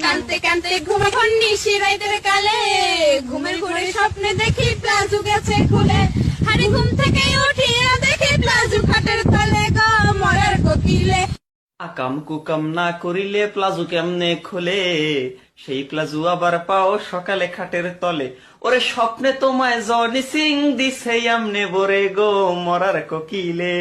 কানতে কানতে ঘুম এখন নিশি রাইতের কালে, ঘুমের ঘুরে স্বপ্নে দেখি প্লাজো গেছে খুলে, হাড়ি ঘুম থেকে উঠিয়া দেখি প্লাজো খাটের তলে গো মরার কোকিলে। আকাম কুকাম না করিলে প্লাজো কেমনে খুলে, সেই প্লাজো আবার পাও সকালে খাটের তলে। ওরে স্বপ্নে তোমায় জনি সিং দিছে আমনে বরে গো মরার কোকিলে।